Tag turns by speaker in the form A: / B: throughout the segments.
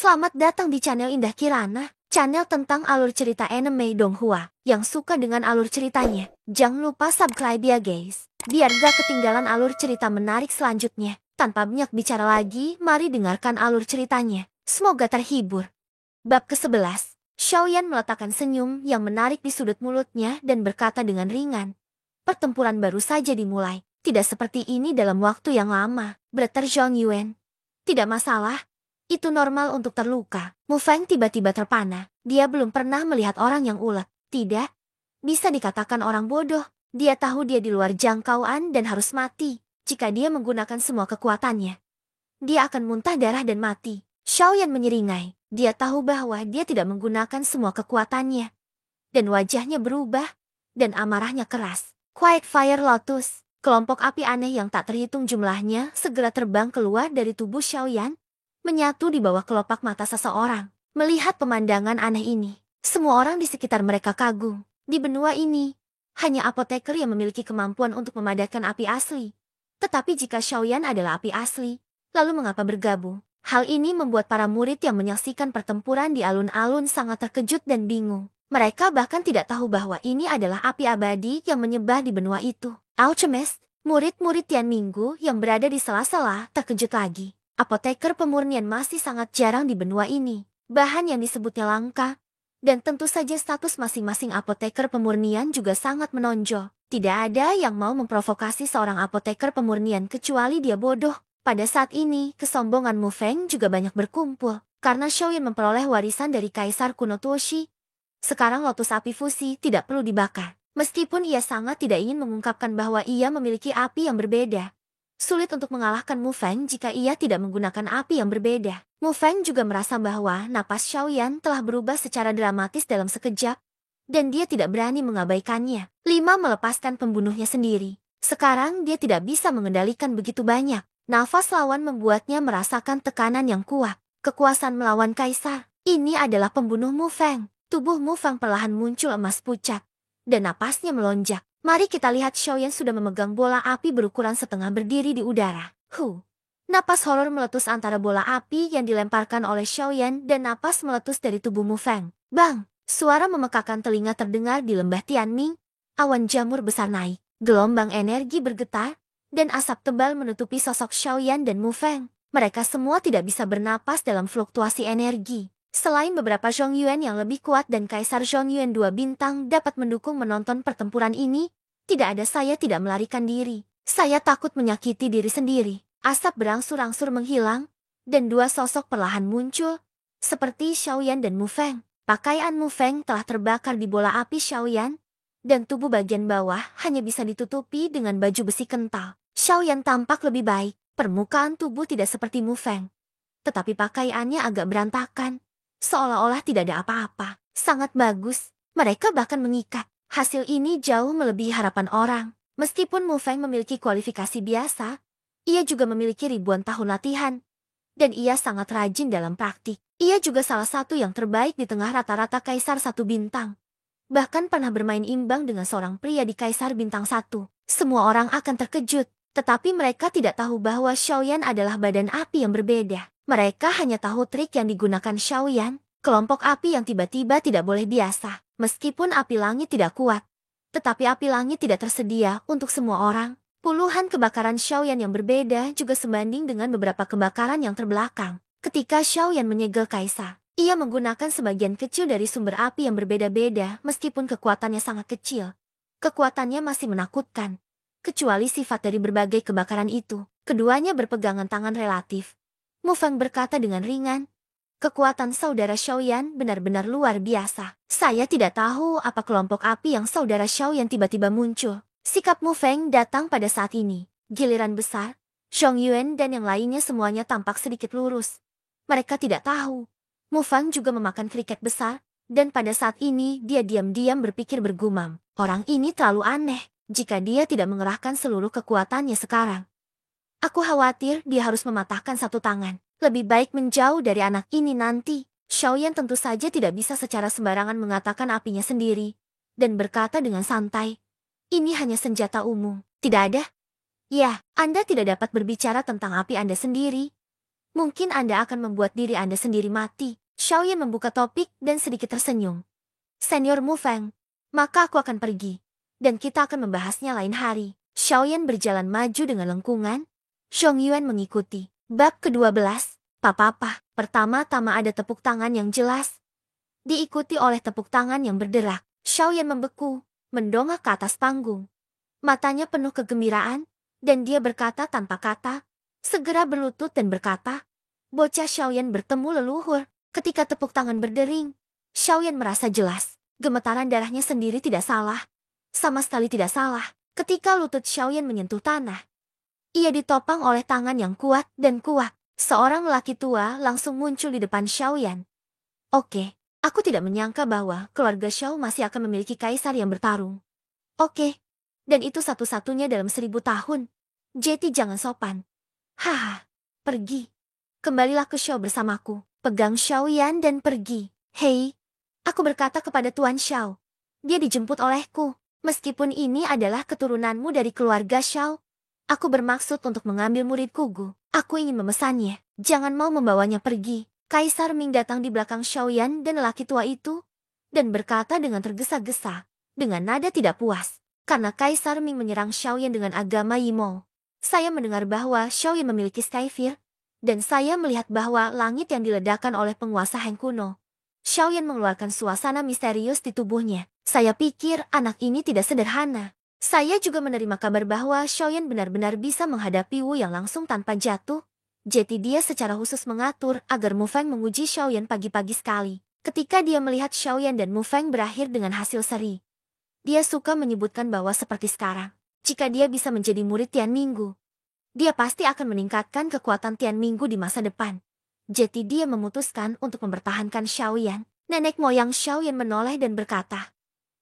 A: Selamat datang di channel Indah Kirana, channel tentang alur cerita anime Donghua. Yang suka dengan alur ceritanya, jangan lupa subscribe ya guys, biar gak ketinggalan alur cerita menarik selanjutnya. Tanpa banyak bicara lagi, mari dengarkan alur ceritanya. Semoga terhibur. Bab ke-11. Xiaoyan meletakkan senyum yang menarik di sudut mulutnya dan berkata dengan ringan. Pertempuran baru saja dimulai, tidak seperti ini dalam waktu yang lama, berkata Zhong Yuan. Tidak masalah. Itu normal untuk terluka. Mu Feng tiba-tiba terpana. Dia belum pernah melihat orang yang ulet. Tidak. Bisa dikatakan orang bodoh. Dia tahu dia di luar jangkauan dan harus mati. Jika dia menggunakan semua kekuatannya, dia akan muntah darah dan mati. Xiaoyan menyeringai. Dia tahu bahwa dia tidak menggunakan semua kekuatannya. Dan wajahnya berubah. Dan amarahnya keras. Quiet Fire Lotus. Kelompok api aneh yang tak terhitung jumlahnya segera terbang keluar dari tubuh Xiaoyan. Menyatu di bawah kelopak mata seseorang. Melihat pemandangan aneh ini, semua orang di sekitar mereka kagum. Di benua ini, hanya apoteker yang memiliki kemampuan untuk memadamkan api asli. Tetapi jika Xiaoyan adalah api asli, lalu mengapa bergabung? Hal ini membuat para murid yang menyaksikan pertempuran di alun-alun sangat terkejut dan bingung. Mereka bahkan tidak tahu bahwa ini adalah api abadi yang menyebar di benua itu. Alchemist, murid-murid Tian Minggu yang berada di sela-sela terkejut lagi. Apoteker pemurnian masih sangat jarang di benua ini. Bahan yang disebutnya langka. Dan tentu saja status masing-masing apoteker pemurnian juga sangat menonjol. Tidak ada yang mau memprovokasi seorang apoteker pemurnian kecuali dia bodoh. Pada saat ini, kesombongan Mu Feng juga banyak berkumpul. Karena Xiaoyan memperoleh warisan dari Kaisar kuno Tuoshi. Sekarang lotus api fusi tidak perlu dibakar. Meskipun ia sangat tidak ingin mengungkapkan bahwa ia memiliki api yang berbeda. Sulit untuk mengalahkan Mu Feng jika ia tidak menggunakan api yang berbeda. Mu Feng juga merasa bahwa napas Xiaoyan telah berubah secara dramatis dalam sekejap, dan dia tidak berani mengabaikannya. 5. Melepaskan pembunuhnya sendiri. Sekarang dia tidak bisa mengendalikan begitu banyak. Nafas lawan membuatnya merasakan tekanan yang kuat. Kekuasaan melawan kaisar. Ini adalah pembunuh Mu Feng. Tubuh Mu Feng perlahan muncul emas pucat, dan napasnya melonjak. Mari kita lihat Xiaoyan sudah memegang bola api berukuran setengah berdiri di udara. Napas horor meletus antara bola api yang dilemparkan oleh Xiaoyan dan napas meletus dari tubuh Mu Feng. Bang! Suara memekakan telinga terdengar di lembah Tianming. Awan jamur besar naik. Gelombang energi bergetar, dan asap tebal menutupi sosok Xiaoyan dan Mu Feng. Mereka semua tidak bisa bernapas dalam fluktuasi energi. Selain beberapa Zhongyuan yang lebih kuat dan Kaisar Zhongyuan 2 bintang dapat mendukung menonton pertempuran ini, tidak ada saya tidak melarikan diri. Saya takut menyakiti diri sendiri. Asap berangsur-angsur menghilang, dan 2 sosok perlahan muncul, seperti Xiaoyan dan Mu Feng. Pakaian Mu Feng telah terbakar di bola api Xiaoyan, dan tubuh bagian bawah hanya bisa ditutupi dengan baju besi kental. Xiaoyan tampak lebih baik, permukaan tubuh tidak seperti Mu Feng. Tetapi pakaiannya agak berantakan. Seolah-olah tidak ada apa-apa. Sangat bagus. Mereka bahkan mengikat. Hasil ini jauh melebihi harapan orang. Meskipun Mu Feng memiliki kualifikasi biasa, ia juga memiliki ribuan tahun latihan. Dan ia sangat rajin dalam praktik. Ia juga salah satu yang terbaik di tengah rata-rata Kaisar 1 bintang. Bahkan pernah bermain imbang dengan seorang pria di Kaisar bintang 1. Semua orang akan terkejut. Tetapi mereka tidak tahu bahwa Xiaoyan adalah badan api yang berbeda. Mereka hanya tahu trik yang digunakan Xiaoyan, kelompok api yang tiba-tiba tidak boleh biasa. Meskipun api langit tidak kuat, tetapi api langit tidak tersedia untuk semua orang. Puluhan kebakaran Xiaoyan yang berbeda juga sebanding dengan beberapa kebakaran yang terbelakang. Ketika Xiaoyan menyegel Kaisar, ia menggunakan sebagian kecil dari sumber api yang berbeda-beda meskipun kekuatannya sangat kecil. Kekuatannya masih menakutkan. Kecuali sifat dari berbagai kebakaran itu, keduanya berpegangan tangan relatif. Mu Feng berkata dengan ringan, kekuatan saudara Xiaoyan benar-benar luar biasa. Saya tidak tahu apa kelompok api yang saudara Xiaoyan tiba-tiba muncul. Sikap Mu Feng datang pada saat ini. Giliran besar, Zhongyuan dan yang lainnya semuanya tampak sedikit lurus. Mereka tidak tahu. Mu Feng juga memakan kriket besar, dan pada saat ini dia diam-diam berpikir bergumam. Orang ini terlalu aneh. Jika dia tidak mengerahkan seluruh kekuatannya sekarang, aku khawatir dia harus mematahkan satu tangan. Lebih baik menjauh dari anak ini nanti. Xiaoyan tentu saja tidak bisa secara sembarangan mengatakan apinya sendiri, dan berkata dengan santai, ini hanya senjata umum, tidak ada? Ya, Anda tidak dapat berbicara tentang api Anda sendiri. Mungkin Anda akan membuat diri Anda sendiri mati. Xiaoyan membuka topik dan sedikit tersenyum. Senior Mu Feng, maka aku akan pergi. Dan kita akan membahasnya lain hari. Xiaoyan berjalan maju dengan lengkungan. Zhong Yuan mengikuti. Bab ke-12, Papa. Pertama-tama ada tepuk tangan yang jelas. Diikuti oleh tepuk tangan yang berderak. Xiaoyan membeku, mendongak ke atas panggung. Matanya penuh kegembiraan, dan dia berkata tanpa kata, segera berlutut dan berkata, bocah Xiaoyan bertemu leluhur. Ketika tepuk tangan berdering, Xiaoyan merasa jelas, gemetaran darahnya sendiri tidak salah. Sama sekali tidak salah. Ketika lutut Xiaoyan menyentuh tanah, ia ditopang oleh tangan yang kuat dan kuat. Seorang lelaki tua langsung muncul di depan Xiaoyan. Oke, aku tidak menyangka bahwa keluarga Xiao masih akan memiliki kaisar yang bertarung. Oke, dan itu satu-satunya dalam 1000 tahun. Jeti jangan sopan. Haha, pergi. Kembalilah ke Xiao bersamaku. Pegang Xiaoyan dan pergi. Hei, aku berkata kepada Tuan Xiao. Dia dijemput olehku. Meskipun ini adalah keturunanmu dari keluarga Xiao, aku bermaksud untuk mengambil murid Kugu. Aku ingin memesannya. Jangan mau membawanya pergi. Kaisar Ming datang di belakang Xiaoyan dan lelaki tua itu, dan berkata dengan tergesa-gesa, dengan nada tidak puas. Karena Kaisar Ming menyerang Xiaoyan dengan agama Yimo. Saya mendengar bahwa Xiaoyan memiliki Skyfire, dan saya melihat bahwa langit yang diledakkan oleh penguasa Heng kuno. Xiaoyan mengeluarkan suasana misterius di tubuhnya. Saya pikir anak ini tidak sederhana. Saya juga menerima kabar bahwa Xiaoyan benar-benar bisa menghadapi Wu yang langsung tanpa jatuh. Jadi dia secara khusus mengatur agar Mu Feng menguji Xiaoyan pagi-pagi sekali. Ketika dia melihat Xiaoyan dan Mu Feng berakhir dengan hasil seri, dia suka menyebutkan bahwa seperti sekarang, jika dia bisa menjadi murid Tian Minggu, dia pasti akan meningkatkan kekuatan Tian Minggu di masa depan. Jadi dia memutuskan untuk mempertahankan Xiaoyan. Nenek moyang Xiaoyan menoleh dan berkata,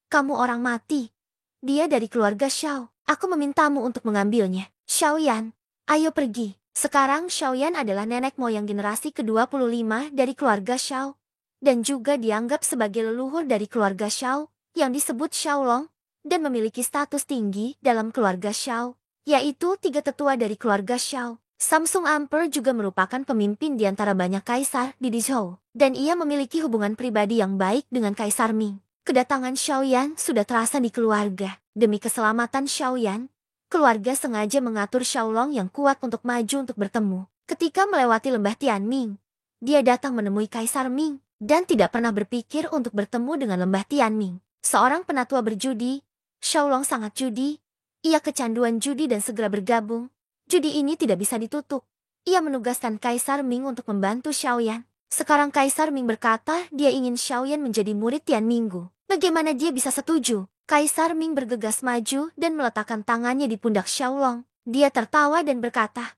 A: kamu orang mati. Dia dari keluarga Xiao. Aku memintamu untuk mengambilnya. Xiaoyan, ayo pergi. Sekarang Xiaoyan adalah nenek moyang generasi ke-25 dari keluarga Xiao. Dan juga dianggap sebagai leluhur dari keluarga Xiao, yang disebut Xiaolong, dan memiliki status tinggi dalam keluarga Xiao, yaitu 3 tetua dari keluarga Xiao. Samsung Emperor juga merupakan pemimpin di antara banyak kaisar di Dizhou, dan ia memiliki hubungan pribadi yang baik dengan Kaisar Ming. Kedatangan Xiaoyan sudah terasa di keluarga. Demi keselamatan Xiaoyan, keluarga sengaja mengatur Xiaolong yang kuat untuk maju untuk bertemu. Ketika melewati lembah Tianming, dia datang menemui Kaisar Ming, dan tidak pernah berpikir untuk bertemu dengan lembah Tianming. Seorang penatua berjudi, Xiaolong sangat judi. Ia kecanduan judi dan segera bergabung. Judi ini tidak bisa ditutup. Ia menugaskan Kaisar Ming untuk membantu Xiaoyan. Sekarang Kaisar Ming berkata dia ingin Xiaoyan menjadi murid Tian Minggu. Bagaimana dia bisa setuju? Kaisar Ming bergegas maju dan meletakkan tangannya di pundak Xiaolong. Dia tertawa dan berkata,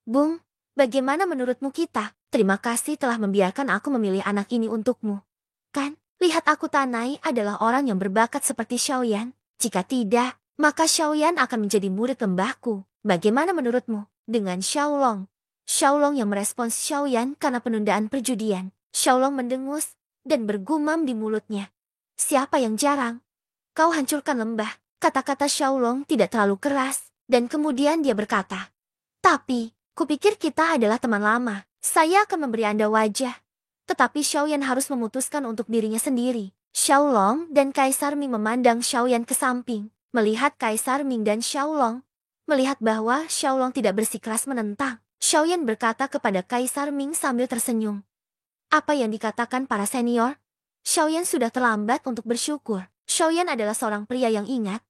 A: Bung, bagaimana menurutmu kita? Terima kasih telah membiarkan aku memilih anak ini untukmu. Kan, lihat aku Tanai adalah orang yang berbakat seperti Xiaoyan. Jika tidak, maka Xiaoyan akan menjadi murid lembahku. Bagaimana menurutmu? Dengan Xiaolong. Xiaolong yang merespons Xiaoyan karena penundaan perjudian. Xiaolong mendengus dan bergumam di mulutnya. Siapa yang jarang? Kau hancurkan lembah. Kata-kata Xiaolong tidak terlalu keras, dan kemudian dia berkata, tapi, kupikir kita adalah teman lama. Saya akan memberi Anda wajah. Tetapi Xiaoyan harus memutuskan untuk dirinya sendiri. Xiaolong dan Kaisar Ming memandang Xiaoyan ke samping. Melihat Kaisar Ming dan Xiaolong, melihat bahwa Xiaolong tidak bersikeras menentang, Xiaoyan berkata kepada Kaisar Ming sambil tersenyum. Apa yang dikatakan para senior? Xiaoyan sudah terlambat untuk bersyukur. Xiaoyan adalah seorang pria yang ingat.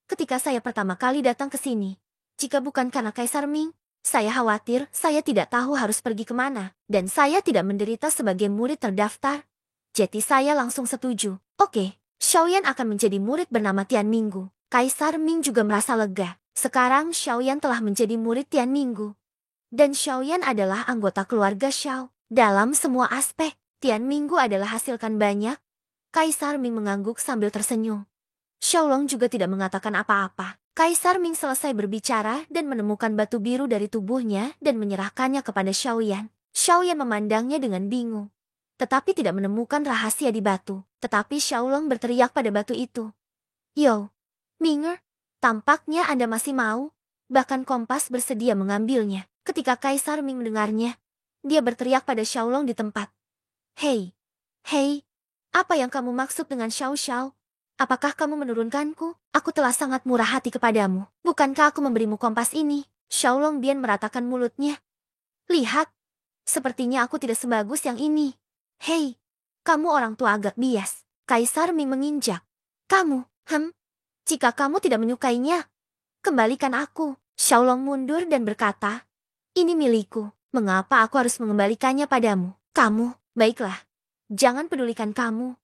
A: Ketika saya pertama kali datang ke sini, jika bukan karena Kaisar Ming, saya khawatir saya tidak tahu harus pergi kemana, dan saya tidak menderita sebagai murid terdaftar. Jadi saya langsung setuju. Oke, Xiaoyan akan menjadi murid bernama Tian Minggu. Kaisar Ming juga merasa lega. Sekarang Xiaoyan telah menjadi murid Tian Minggu. Dan Xiaoyan adalah anggota keluarga Xiao. Dalam semua aspek, Tian Minggu adalah hasilkan banyak. Kaisar Ming mengangguk sambil tersenyum. Xiaolong juga tidak mengatakan apa-apa. Kaisar Ming selesai berbicara dan menemukan batu biru dari tubuhnya dan menyerahkannya kepada Xiaoyan. Xiaoyan memandangnya dengan bingung, tetapi tidak menemukan rahasia di batu. Tetapi Xiaolong berteriak pada batu itu. Yo, Minger, tampaknya Anda masih mau. Bahkan kompas bersedia mengambilnya. Ketika Kaisar Ming mendengarnya, Dia berteriak pada Xiaolong di tempat. Hei, hei, apa yang kamu maksud dengan Xiao Xiao? Apakah kamu menurunkanku? Aku telah sangat murah hati kepadamu. Bukankah aku memberimu kompas ini? Xiaolong Bian meratakan mulutnya. Lihat, sepertinya aku tidak sebagus yang ini. Hei, kamu orang tua agak bias. Kaisar Ming menginjak. Kamu, jika kamu tidak menyukainya, kembalikan aku. Xiaolong mundur dan berkata, ini milikku. Mengapa aku harus mengembalikannya padamu? Kamu, baiklah. Jangan pedulikan kamu.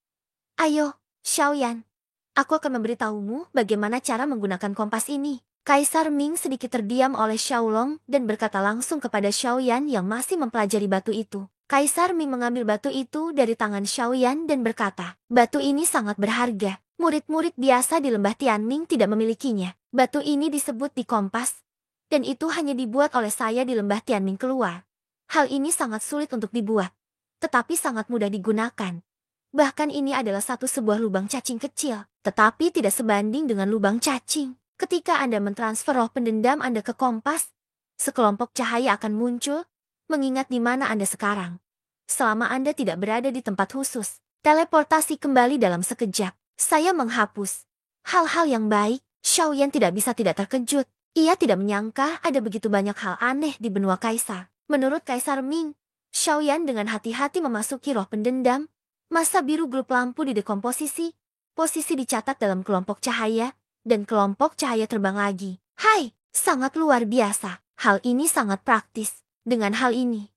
A: Ayo, Xiaoyan. Aku akan memberitahumu bagaimana cara menggunakan kompas ini. Kaisar Ming sedikit terdiam oleh Xiaolong dan berkata langsung kepada Xiaoyan yang masih mempelajari batu itu. Kaisar Ming mengambil batu itu dari tangan Xiaoyan dan berkata, batu ini sangat berharga. Murid-murid biasa di lembah Tianming tidak memilikinya. Batu ini disebut di kompas, dan itu hanya dibuat oleh saya di lembah Tianming keluar. Hal ini sangat sulit untuk dibuat, tetapi sangat mudah digunakan. Bahkan ini adalah sebuah lubang cacing kecil, tetapi tidak sebanding dengan lubang cacing. Ketika Anda mentransfer roh pendendam Anda ke kompas, sekelompok cahaya akan muncul, mengingat di mana Anda sekarang. Selama Anda tidak berada di tempat khusus, teleportasi kembali dalam sekejap. Saya menghapus hal-hal yang baik. Xiaoyan tidak bisa tidak terkejut. Ia tidak menyangka ada begitu banyak hal aneh di benua Kaisar. Menurut Kaisar Ming, Xiaoyan dengan hati-hati memasuki roh pendendam. Masa biru grup lampu didekomposisi, posisi dicatat dalam kelompok cahaya, dan kelompok cahaya terbang lagi. Hai, sangat luar biasa. Hal ini sangat praktis. Dengan hal ini,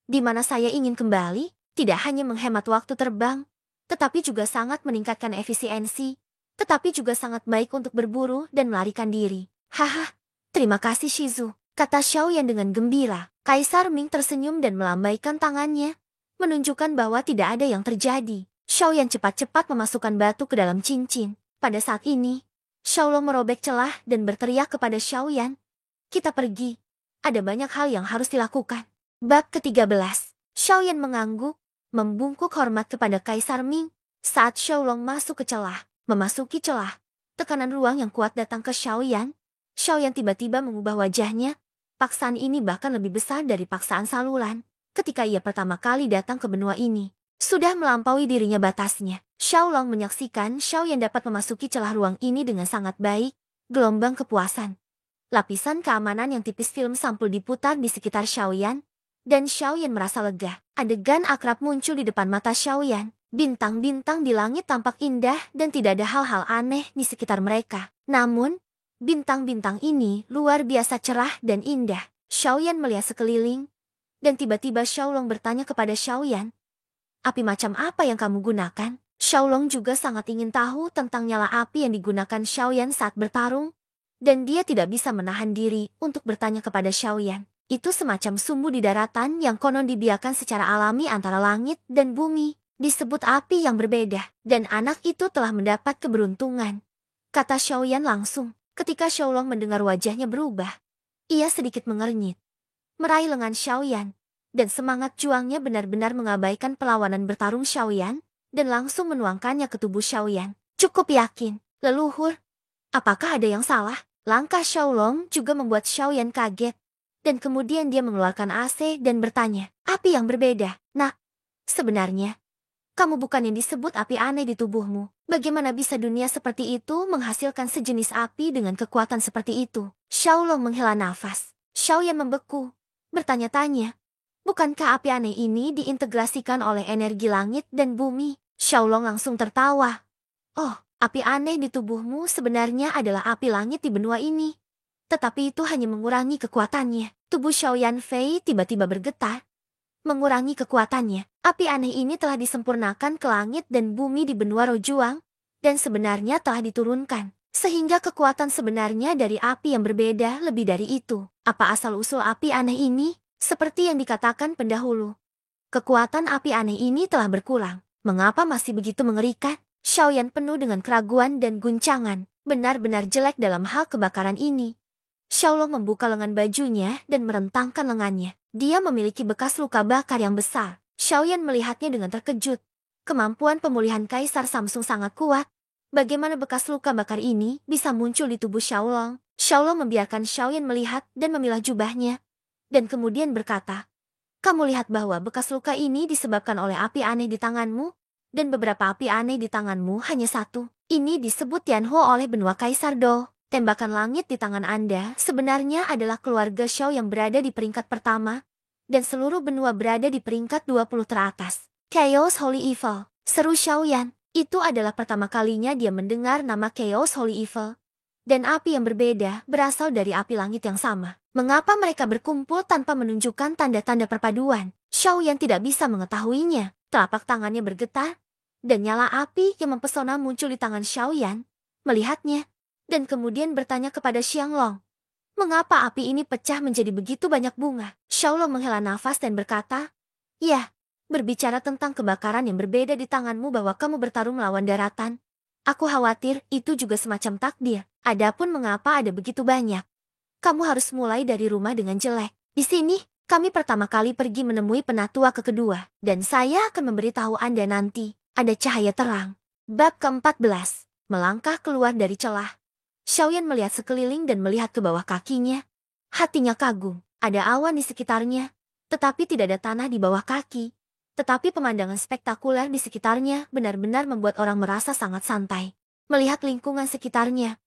A: di mana saya ingin kembali, tidak hanya menghemat waktu terbang, tetapi juga sangat meningkatkan efisiensi, tetapi juga sangat baik untuk berburu dan melarikan diri. Haha, terima kasih Shizu, kata Xiaoyan dengan gembira. Kaisar Ming tersenyum dan melambaikan tangannya, menunjukkan bahwa tidak ada yang terjadi. Xiaoyan cepat-cepat memasukkan batu ke dalam cincin. Pada saat ini, Xiaolong merobek celah dan berteriak kepada Xiaoyan, kita pergi. Ada banyak hal yang harus dilakukan. Bab ke-13. Xiaoyan mengangguk, membungkuk hormat kepada Kaisar Ming. Saat Xiaolong masuk ke celah, memasuki celah, tekanan ruang yang kuat datang ke Xiaoyan. Xiaoyan tiba-tiba mengubah wajahnya. Paksaan ini bahkan lebih besar dari paksaan saluran. Ketika ia pertama kali datang ke benua ini, sudah melampaui dirinya batasnya. Xiaolong menyaksikan Xiaoyan dapat memasuki celah ruang ini dengan sangat baik. Gelombang kepuasan. Lapisan keamanan yang tipis film sampul diputar di sekitar Xiaoyan, dan Xiaoyan merasa lega. Adegan akrab muncul di depan mata Xiaoyan. Bintang-bintang di langit tampak indah dan tidak ada hal-hal aneh di sekitar mereka. Namun, bintang-bintang ini luar biasa cerah dan indah. Xiaoyan melihat sekeliling, dan tiba-tiba Xiaolong bertanya kepada Xiaoyan, api macam apa yang kamu gunakan? Xiaolong juga sangat ingin tahu tentang nyala api yang digunakan Xiaoyan saat bertarung, dan dia tidak bisa menahan diri untuk bertanya kepada Xiaoyan. Itu semacam sumbu di daratan yang konon dibiarkan secara alami antara langit dan bumi, disebut api yang berbeda, dan anak itu telah mendapat keberuntungan, kata Xiaoyan langsung. Ketika Xiaolong mendengar wajahnya berubah, ia sedikit mengernyit, meraih lengan Xiaoyan, dan semangat juangnya benar-benar mengabaikan perlawanan bertarung Xiaoyan, dan langsung menuangkannya ke tubuh Xiaoyan. Cukup yakin, leluhur. Apakah ada yang salah? Langkah Xiaolong juga membuat Xiaoyan kaget, dan kemudian dia mengeluarkan AC dan bertanya, api yang berbeda. Nah, sebenarnya, kamu bukan yang disebut api aneh di tubuhmu. Bagaimana bisa dunia seperti itu menghasilkan sejenis api dengan kekuatan seperti itu? Xiaolong menghela nafas. Xiaoyan membeku, bertanya-tanya, bukankah api aneh ini diintegrasikan oleh energi langit dan bumi? Xiaolong langsung tertawa. Oh, api aneh di tubuhmu sebenarnya adalah api langit di benua ini. Tetapi itu hanya mengurangi kekuatannya. Tubuh Xiaoyan Fei tiba-tiba bergetar. Mengurangi kekuatannya. Api aneh ini telah disempurnakan ke langit dan bumi di benua Rojuang, dan sebenarnya telah diturunkan. Sehingga kekuatan sebenarnya dari api yang berbeda lebih dari itu. Apa asal-usul api aneh ini? Seperti yang dikatakan pendahulu, kekuatan api aneh ini telah berkurang. Mengapa masih begitu mengerikan? Xiaoyan penuh dengan keraguan dan guncangan. Benar-benar jelek dalam hal kebakaran ini. Xiaolong membuka lengan bajunya dan merentangkan lengannya. Dia memiliki bekas luka bakar yang besar. Xiaoyan melihatnya dengan terkejut. Kemampuan pemulihan Kaisar Samsung sangat kuat. Bagaimana bekas luka bakar ini bisa muncul di tubuh Xiaolong? Xiaolong membiarkan Xiaoyan melihat dan memilah jubahnya, dan kemudian berkata, Kamu lihat bahwa bekas luka ini disebabkan oleh api aneh di tanganmu, dan beberapa api aneh di tanganmu hanya satu. Ini disebut Tianhuo oleh benua Kaisar Do. Tembakan langit di tangan Anda sebenarnya adalah keluarga Shao yang berada di peringkat pertama, dan seluruh benua berada di peringkat 20 teratas. Chaos Holy Evil, seru Xiaoyan. Itu adalah pertama kalinya dia mendengar nama Chaos Holy Evil. Dan api yang berbeda berasal dari api langit yang sama. Mengapa mereka berkumpul tanpa menunjukkan tanda-tanda perpaduan? Xiaoyan tidak bisa mengetahuinya. Telapak tangannya bergetar, dan nyala api yang mempesona muncul di tangan Xiaoyan. Melihatnya, dan kemudian bertanya kepada Xianglong, mengapa api ini pecah menjadi begitu banyak bunga? Xiaolong menghela nafas dan berkata, ya, berbicara tentang kebakaran yang berbeda di tanganmu bahwa kamu bertarung melawan daratan. Aku khawatir itu juga semacam takdir. Adapun mengapa ada begitu banyak. Kamu harus mulai dari rumah dengan jelek. Di sini, kami pertama kali pergi menemui penatua kedua, dan saya akan memberitahu Anda nanti. Ada cahaya terang. Bab ke-14. Melangkah keluar dari celah. Xiaoyan melihat sekeliling dan melihat ke bawah kakinya. Hatinya kagum. Ada awan di sekitarnya, tetapi tidak ada tanah di bawah kaki. Tetapi pemandangan spektakuler di sekitarnya benar-benar membuat orang merasa sangat santai. Melihat lingkungan sekitarnya,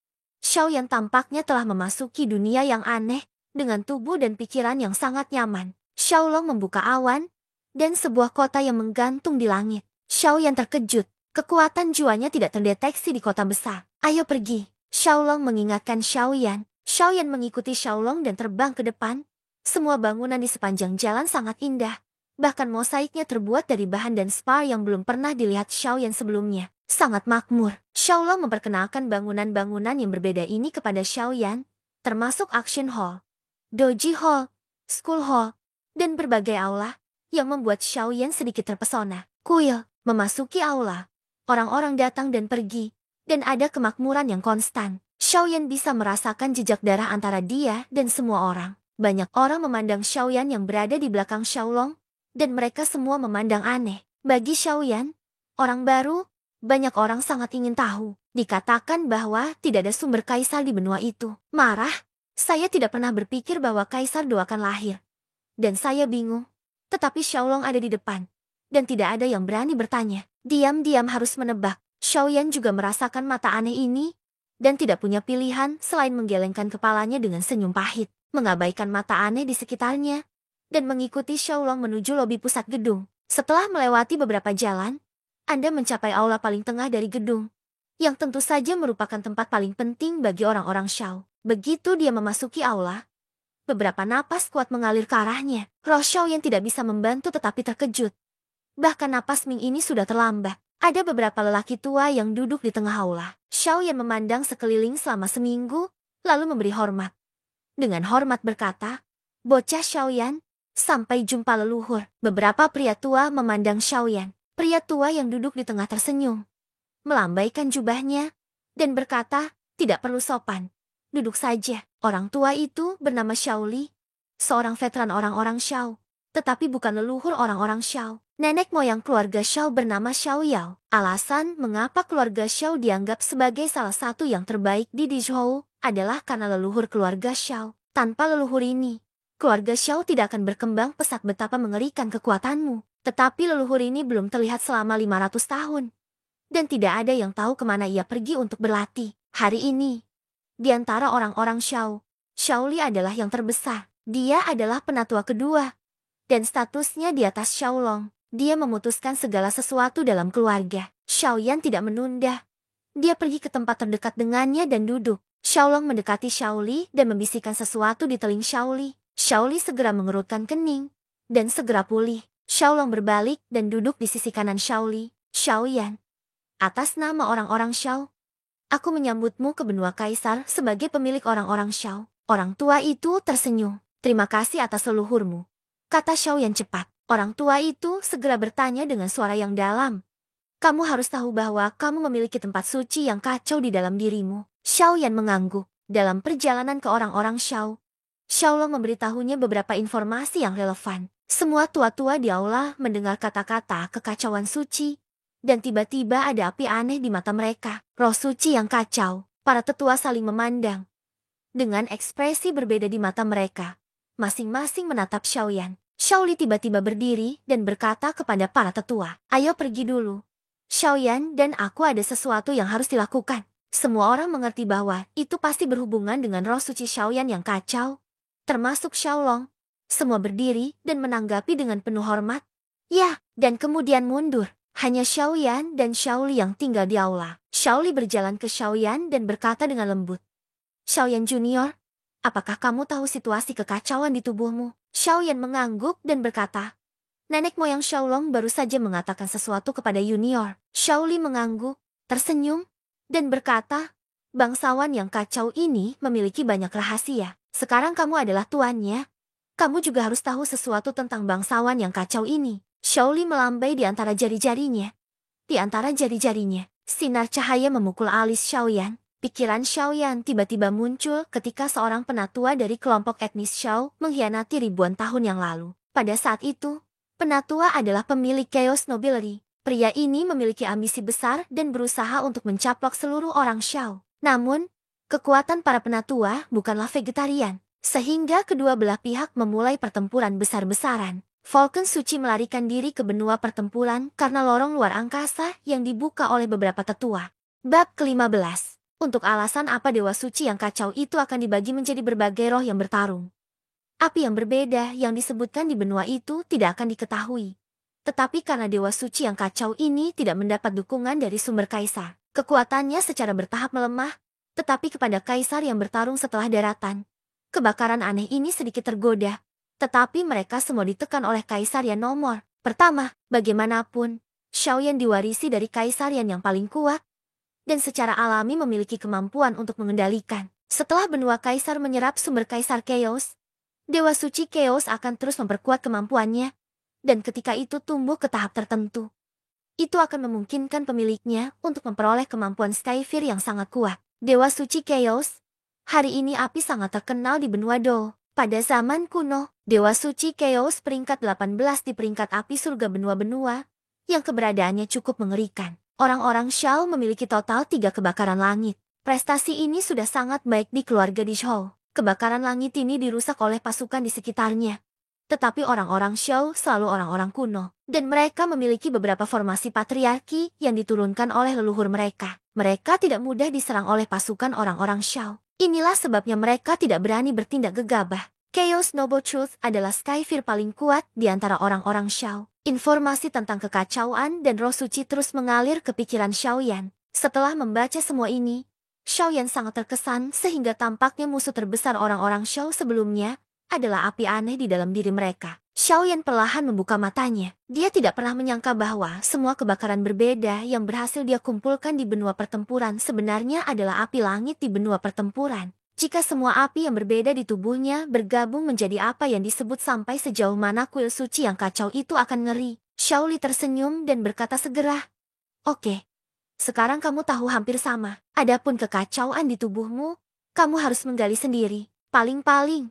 A: Xiaoyan tampaknya telah memasuki dunia yang aneh, dengan tubuh dan pikiran yang sangat nyaman. Xiaolong membuka awan, dan sebuah kota yang menggantung di langit. Xiaoyan terkejut, kekuatan jiwanya tidak terdeteksi di kota besar. Ayo pergi. Xiaolong mengingatkan Xiaoyan. Xiaoyan mengikuti Xiaolong dan terbang ke depan. Semua bangunan di sepanjang jalan sangat indah. Bahkan mosaiknya terbuat dari bahan dan spar yang belum pernah dilihat Xiaoyan sebelumnya. Sangat makmur. Xiaolong memperkenalkan bangunan-bangunan yang berbeda ini kepada Xiaoyan, termasuk Action Hall, Doji Hall, School Hall, dan berbagai aula, yang membuat Xiaoyan sedikit terpesona. Kuil, memasuki aula. Orang-orang datang dan pergi, dan ada kemakmuran yang konstan. Xiaoyan bisa merasakan jejak darah antara dia dan semua orang. Banyak orang memandang Xiaoyan yang berada di belakang Xiaolong, dan mereka semua memandang aneh. Bagi Xiaoyan, orang baru, banyak orang sangat ingin tahu. Dikatakan bahwa tidak ada sumber kaisar di benua itu. Marah, saya tidak pernah berpikir bahwa kaisar Do akan lahir. Dan saya bingung. Tetapi Xiaolong ada di depan, dan tidak ada yang berani bertanya. Diam-diam harus menebak. Xiaoyan juga merasakan mata aneh ini, dan tidak punya pilihan selain menggelengkan kepalanya dengan senyum pahit, mengabaikan mata aneh di sekitarnya, dan mengikuti Xiaolong menuju lobi pusat gedung. Setelah melewati beberapa jalan, Anda mencapai aula paling tengah dari gedung, yang tentu saja merupakan tempat paling penting bagi orang-orang Shao. Begitu dia memasuki aula, beberapa napas kuat mengalir ke arahnya. Roh Xiaoyan tidak bisa membantu tetapi terkejut. Bahkan napas Ming ini sudah terlambat. Ada beberapa lelaki tua yang duduk di tengah aula. Xiaoyan memandang sekeliling selama seminggu, lalu memberi hormat. Dengan hormat berkata, "Bocah Xiaoyan, sampai jumpa leluhur." Beberapa pria tua memandang Xiaoyan. Pria tua yang duduk di tengah tersenyum, melambaikan jubahnya, dan berkata, "Tidak perlu sopan. Duduk saja." Orang tua itu bernama Xiaoli, seorang veteran orang-orang Shao, tetapi bukan leluhur orang-orang Shao. Nenek moyang keluarga Shao bernama Xiao Yao. Alasan mengapa keluarga Shao dianggap sebagai salah satu yang terbaik di Dizhou adalah karena leluhur keluarga Shao. Tanpa leluhur ini, keluarga Shao tidak akan berkembang pesat betapa mengerikan kekuatanmu. Tetapi leluhur ini belum terlihat selama 500 tahun. Dan tidak ada yang tahu kemana ia pergi untuk berlatih. Hari ini, di antara orang-orang Shao, Xiaoli adalah yang terbesar. Dia adalah penatua kedua, dan statusnya di atas Xiaolong. Dia memutuskan segala sesuatu dalam keluarga. Xiaoyan tidak menunda. Dia pergi ke tempat terdekat dengannya dan duduk. Xiaolong mendekati Xiaoli dan membisikkan sesuatu di teling Xiaoli. Xiaoli segera mengerutkan kening, dan segera pulih. Xiaolong berbalik dan duduk di sisi kanan Xiaoli. "Xiaoyan, atas nama orang-orang Shao, aku menyambutmu ke benua Kaisar sebagai pemilik orang-orang Shao." Orang tua itu tersenyum. "Terima kasih atas leluhurmu," kata Xiaoyan cepat. Orang tua itu segera bertanya dengan suara yang dalam, "Kamu harus tahu bahwa kamu memiliki tempat suci yang kacau di dalam dirimu." Xiaoyan mengangguk. Dalam perjalanan ke orang-orang Shao, Xiaolong memberitahunya beberapa informasi yang relevan. Semua tua-tua di aula mendengar kata-kata kekacauan suci, dan tiba-tiba ada api aneh di mata mereka. Roh suci yang kacau. Para tetua saling memandang. Dengan ekspresi berbeda di mata mereka, masing-masing menatap Xiaoyan. Shaoli tiba-tiba berdiri dan berkata kepada para tetua, "Ayo pergi dulu. Xiaoyan dan aku ada sesuatu yang harus dilakukan." Semua orang mengerti bahwa itu pasti berhubungan dengan roh suci Xiaoyan yang kacau, termasuk Xiaolong. Semua berdiri dan menanggapi dengan penuh hormat. Ya, dan kemudian mundur. Hanya Xiaoyan dan Xiaoli yang tinggal di aula. Xiaoli berjalan ke Xiaoyan dan berkata dengan lembut, "Xiaoyan Junior, apakah kamu tahu situasi kekacauan di tubuhmu?" Xiaoyan mengangguk dan berkata, "Nenek moyang Xiaolong baru saja mengatakan sesuatu kepada Junior." Xiaoli mengangguk, tersenyum, dan berkata, "Bangsawan yang kacau ini memiliki banyak rahasia. Sekarang kamu adalah tuannya. Kamu juga harus tahu sesuatu tentang bangsawan yang kacau ini." Xiaoli melambai di antara jari-jarinya. Di antara jari-jarinya, sinar cahaya memukul alis Xiaoyan. Pikiran Xiaoyan tiba-tiba muncul ketika seorang penatua dari kelompok etnis Xiao mengkhianati ribuan tahun yang lalu. Pada saat itu, penatua adalah pemilik Chaos Nobility. Pria ini memiliki ambisi besar dan berusaha untuk mencaplok seluruh orang Xiao. Namun, kekuatan para penatua bukanlah vegetarian, sehingga kedua belah pihak memulai pertempuran besar-besaran. Falcon Suci melarikan diri ke benua pertempuran karena lorong luar angkasa yang dibuka oleh beberapa tetua. Bab ke-15. Untuk alasan apa Dewa Suci yang kacau itu akan dibagi menjadi berbagai roh yang bertarung. Api yang berbeda yang disebutkan di benua itu tidak akan diketahui. Tetapi karena Dewa Suci yang kacau ini tidak mendapat dukungan dari sumber kaisar, kekuatannya secara bertahap melemah, tetapi kepada kaisar yang bertarung setelah daratan, kebakaran aneh ini sedikit tergoda. Tetapi mereka semua ditekan oleh kaisar yang nomor pertama. Bagaimanapun, Xiaoyan diwarisi dari kaisar yang paling kuat, dan secara alami memiliki kemampuan untuk mengendalikan. Setelah benua kaisar menyerap sumber kaisar Chaos, Dewa Suci Chaos akan terus memperkuat kemampuannya, dan ketika itu tumbuh ke tahap tertentu, itu akan memungkinkan pemiliknya untuk memperoleh kemampuan Skyfire yang sangat kuat. Dewa Suci Chaos, hari ini api sangat terkenal di benua Do. Pada zaman kuno, Dewa Suci Chaos peringkat 18 di peringkat api surga benua-benua, yang keberadaannya cukup mengerikan. Orang-orang Xiao memiliki total 3 kebakaran langit. Prestasi ini sudah sangat baik di keluarga di Zhou. Kebakaran langit ini dirusak oleh pasukan di sekitarnya. Tetapi orang-orang Xiao selalu orang-orang kuno, dan mereka memiliki beberapa formasi patriarki yang diturunkan oleh leluhur mereka. Mereka tidak mudah diserang oleh pasukan orang-orang Xiao. Inilah sebabnya mereka tidak berani bertindak gegabah. Chaos Noble Truth adalah Skyfire paling kuat di antara orang-orang Xiao. Informasi tentang kekacauan dan roh suci terus mengalir ke pikiran Xiaoyan. Setelah membaca semua ini, Xiaoyan sangat terkesan sehingga tampaknya musuh terbesar orang-orang Xiao sebelumnya adalah api aneh di dalam diri mereka. Xiaoyan perlahan membuka matanya. Dia tidak pernah menyangka bahwa semua kebakaran berbeda yang berhasil dia kumpulkan di benua pertempuran sebenarnya adalah api langit di benua pertempuran. Jika semua api yang berbeda di tubuhnya bergabung menjadi apa yang disebut sampai sejauh mana kuil suci yang kacau itu akan ngeri. Xiaoli tersenyum dan berkata segera, "Oke, sekarang kamu tahu hampir sama. Adapun kekacauan di tubuhmu, kamu harus menggali sendiri. Paling-paling,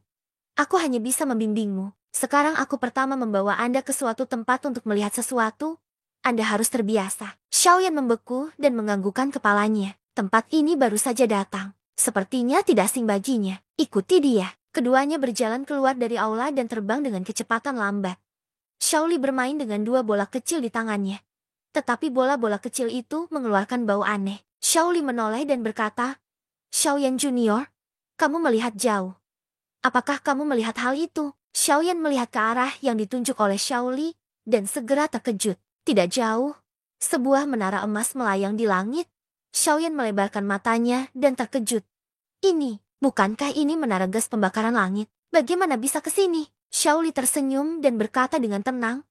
A: aku hanya bisa membimbingmu. Sekarang aku pertama membawa Anda ke suatu tempat untuk melihat sesuatu. Anda harus terbiasa." Xiaoyan membeku dan menganggukkan kepalanya. Tempat ini baru saja datang. Sepertinya tidak asing baginya. Ikuti dia. Keduanya berjalan keluar dari aula dan terbang dengan kecepatan lambat. Xiaoli bermain dengan 2 bola kecil di tangannya. Tetapi bola-bola kecil itu mengeluarkan bau aneh. Xiaoli menoleh dan berkata, "Xiaoyan Junior, kamu melihat jauh. Apakah kamu melihat hal itu?" Xiaoyan melihat ke arah yang ditunjuk oleh Xiaoli, dan segera terkejut. Tidak jauh, sebuah menara emas melayang di langit. Xiaoyan melebarkan matanya dan terkejut. Bukankah ini menara gas pembakaran langit? Bagaimana bisa ke sini?" Xiaoli tersenyum dan berkata dengan tenang,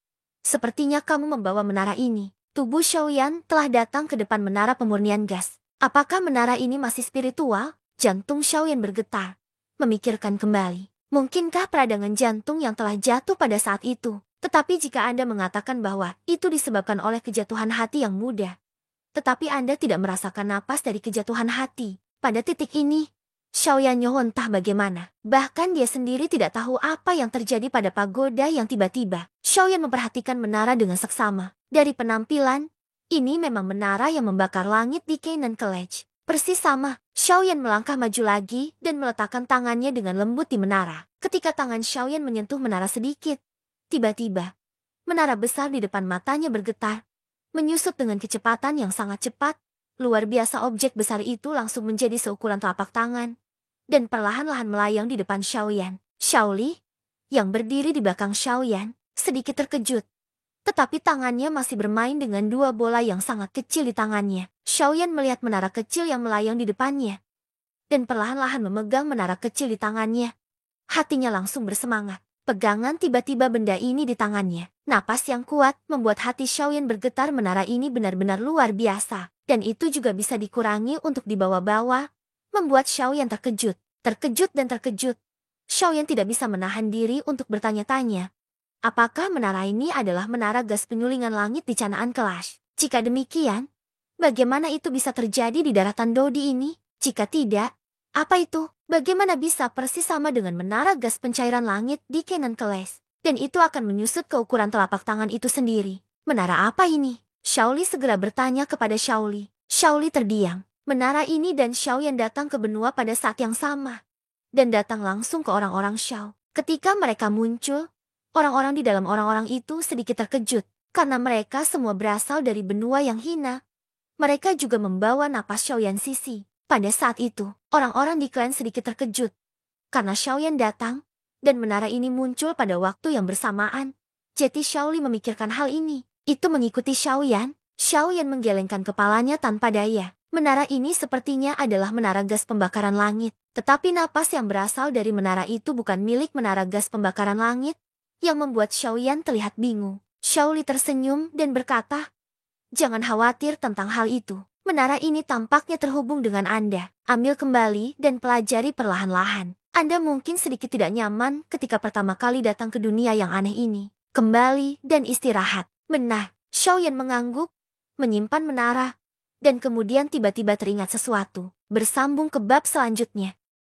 A: "Sepertinya kamu membawa menara ini." Tubuh Xiaoyan telah datang ke depan menara pemurnian gas. Apakah menara ini masih spiritual? Jantung Xiaoyan bergetar. Memikirkan kembali. Mungkinkah peradangan jantung yang telah jatuh pada saat itu? Tetapi jika Anda mengatakan bahwa itu disebabkan oleh kejatuhan hati yang mudah, tetapi Anda tidak merasakan napas dari kejatuhan hati, pada titik ini, Xiaoyan Nyoh entah bagaimana. Bahkan dia sendiri tidak tahu apa yang terjadi pada pagoda yang tiba-tiba. Xiaoyan memperhatikan menara dengan seksama. Dari penampilan, ini memang menara yang membakar langit di Canaan College. Persis sama. Xiaoyan melangkah maju lagi dan meletakkan tangannya dengan lembut di menara. Ketika tangan Xiaoyan menyentuh menara sedikit, Tiba-tiba, menara besar di depan matanya bergetar, menyusut dengan kecepatan yang sangat cepat. Luar biasa, objek besar itu langsung menjadi seukuran telapak tangan, dan perlahan-lahan melayang di depan Xiaoyan. Xiaoli, yang berdiri di belakang Xiaoyan, sedikit terkejut. Tetapi tangannya masih bermain dengan dua bola yang sangat kecil di tangannya. Xiaoyan melihat menara kecil yang melayang di depannya, dan perlahan-lahan memegang menara kecil di tangannya. Hatinya langsung bersemangat. Pegangan tiba-tiba benda ini di tangannya. Napas yang kuat membuat hati Xiaoyan bergetar. Menara ini benar-benar luar biasa. Dan itu juga bisa dikurangi untuk dibawa-bawa. Membuat Xiaoyan terkejut. Terkejut dan terkejut. Xiaoyan tidak bisa menahan diri untuk bertanya-tanya. Apakah menara ini adalah menara gas penyulingan langit di Canaan Kelas? Jika demikian, bagaimana itu bisa terjadi di daratan Dodi ini? Jika tidak, apa itu? Bagaimana bisa persis sama dengan menara gas pencairan langit di Canaan Kelas? Dan itu akan menyusut ke ukuran telapak tangan itu sendiri. Menara apa ini? Xiaoli segera bertanya kepada Xiaoli. Xiaoli terdiam. Menara ini dan Xiaoyan datang ke benua pada saat yang sama. Dan datang langsung ke orang-orang Xiao. Ketika mereka muncul, orang-orang di dalam orang-orang itu sedikit terkejut. Karena mereka semua berasal dari benua yang hina. Mereka juga membawa napas Xiaoyan Sisi. Pada saat itu, orang-orang di klan sedikit terkejut. Karena Xiaoyan datang, dan menara ini muncul pada waktu yang bersamaan. Jadi Xiaoli memikirkan hal ini. Itu mengikuti Xiaoyan. Xiaoyan menggelengkan kepalanya tanpa daya. Menara ini sepertinya adalah menara gas pembakaran langit. Tetapi napas yang berasal dari menara itu bukan milik menara gas pembakaran langit, yang membuat Xiaoyan terlihat bingung. Xiaoli tersenyum dan berkata, "Jangan khawatir tentang hal itu. Menara ini tampaknya terhubung dengan Anda. Ambil kembali dan pelajari perlahan-lahan. Anda mungkin sedikit tidak nyaman ketika pertama kali datang ke dunia yang aneh ini. Kembali dan istirahat." Benar, Xiaoyan mengangguk, menyimpan menara, dan kemudian tiba-tiba teringat sesuatu. Bersambung ke bab selanjutnya.